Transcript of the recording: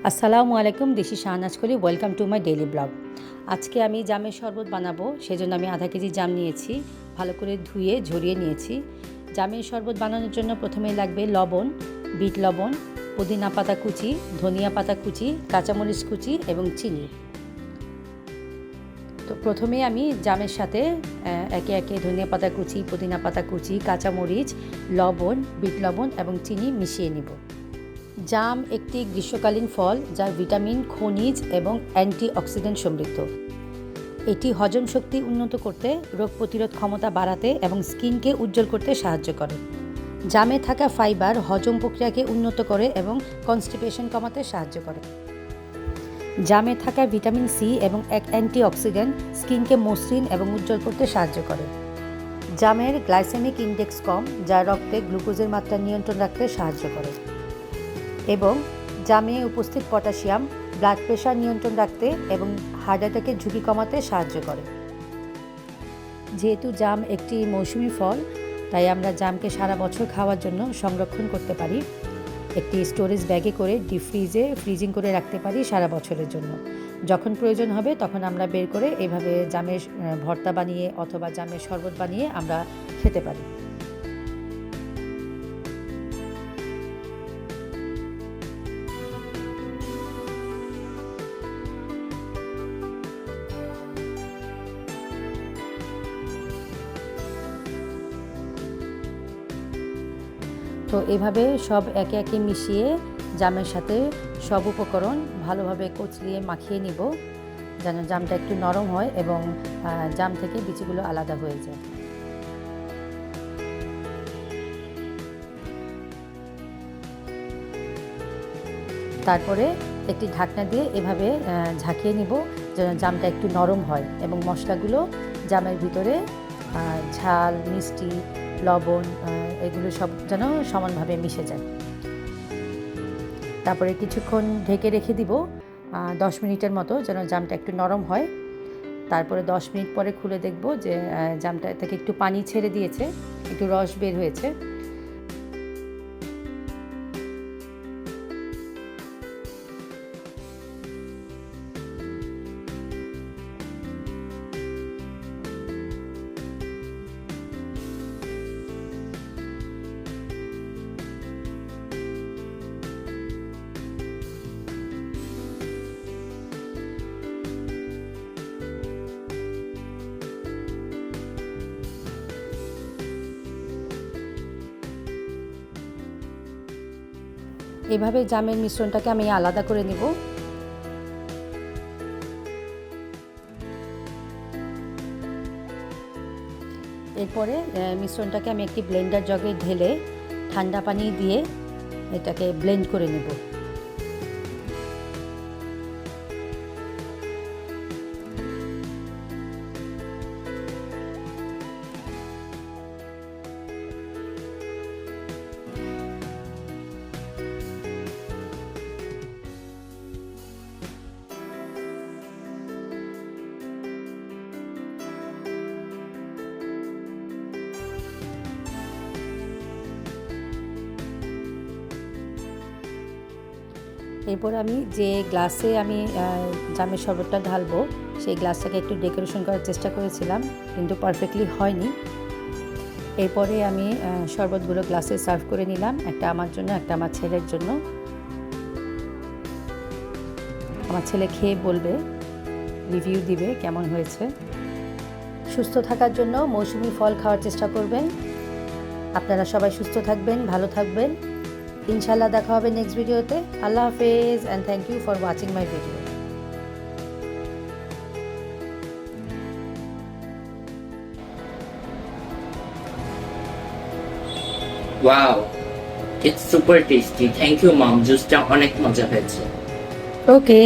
আসসালামু আলাইকুম, দেশি শাহনাজ করি। Welcome to my daily blog. আজকে আমি জামের শরবত বানাবো, সেজন্য আমি আধা কেজি জাম নিয়েছি, ভালো করে ধুয়ে ঝরিয়ে নিয়েছি। জামের শরবত বানানোর জন্য প্রথমেই লাগবে লবণ, বিট লবণ, পুদিনা পাতা কুচি, ধনিয়া পাতা কুচি, কাঁচামরিচ কুচি এবং চিনি। তো প্রথমে আমি জামের সাথে একে একে ধনিয়া পাতা কুচি, পুদিনা পাতা কুচি, কাঁচামরিচ, লবণ, বিট লবণ এবং চিনি মিশিয়ে নিব। জাম একটি গ্রীষ্মকালীন ফল যার ভিটামিন, খনিজ এবং অ্যান্টিঅক্সিডেন্ট সমৃদ্ধ। এটি হজম শক্তি উন্নত করতে, রোগ প্রতিরোধ ক্ষমতা বাড়াতে এবং স্কিনকে উজ্জ্বল করতে সাহায্য করে। জামে থাকা ফাইবার হজম প্রক্রিয়াকে উন্নত করে এবং কনস্টিপেশন কমাতে সাহায্য করে। জামে থাকা ভিটামিন সি এবং এক অ্যান্টিঅক্সিডেন্ট স্কিনকে মসৃণ এবং উজ্জ্বল করতে সাহায্য করে। জামের গ্লাইসেমিক ইনডেক্স কম, যা রক্তে গ্লুকোজের মাত্রা নিয়ন্ত্রণ রাখতে সাহায্য করে। এবং জামে উপস্থিত পটাশিয়াম ব্লাড প্রেশার নিয়ন্ত্রণ রাখতে এবং হার্ট অ্যাটাকের ঝুঁকি কমাতে সাহায্য করে। যেহেতু জাম একটি মৌসুমি ফল, তাই আমরা জামকে সারা বছর খাওয়ার জন্য সংরক্ষণ করতে পারি। একটি স্টোরেজ ব্যাগে করে ফ্রিজিং করে রাখতে পারি সারা বছরের জন্য। যখন প্রয়োজন হবে তখন আমরা বের করে এভাবে জামের ভর্তা বানিয়ে অথবা জামের শরবত বানিয়ে আমরা খেতে পারি। তো এভাবে সব একে একে মিশিয়ে জামের সাথে সব উপকরণ ভালোভাবে কচলিয়ে মাখিয়ে নিব, যেন জামটা একটু নরম হয় এবং জাম থেকে বিচিগুলো আলাদা হয়ে যায়। তারপরে একটি ঢাকনা দিয়ে এভাবে ঝাঁকিয়ে নিব, যেন জামটা একটু নরম হয় এবং মশলাগুলো জামের ভিতরে ঝাল, মিষ্টি, লবণ এগুলো সব যেন সমানভাবে মিশে যায়। তারপরে কিছুক্ষণ ঢেকে রেখে দিব 10 মিনিটের মতো, যেন জামটা একটু নরম হয়। তারপরে 10 মিনিট পরে খুলে দেখব যে জামটা থেকে একটু পানি ছেড়ে দিয়েছে, একটু রস বের হয়েছে। এভাবে জামের মিশ্রণটাকে আমি আলাদা করে নেব। এরপরে মিশ্রণটাকে আমি একটি ব্লেন্ডার জগে ঢেলে ঠান্ডা পানি দিয়ে এটাকে ব্লেন্ড করে নেব। এরপর আমি যে গ্লাসে আমি জামের শরবতটা ঢালবো, সেই গ্লাসটাকে একটু ডেকোরেশন করার চেষ্টা করেছিলাম, কিন্তু পারফেক্টলি হয়নি। এরপরে আমি শরবতগুলো গ্লাসে সার্ভ করে নিলাম, একটা আমার জন্য, একটা আমার ছেলের জন্য। আমার ছেলে খেয়ে বলবে, রিভিউ দিবে কেমন হয়েছে। সুস্থ থাকার জন্য মৌসুমি ফল খাওয়ার চেষ্টা করবেন। আপনারা সবাই সুস্থ থাকবেন, ভালো থাকবেন। ইনশাল্লাহ দেখা হবে নেক্সট ভিডিওতে। আল্লাহ হাফেজ and thank you for watching my video. Wow, it's super tasty. Thank you, mom. জুসটা অনেক মজা হয়েছে। ওকে।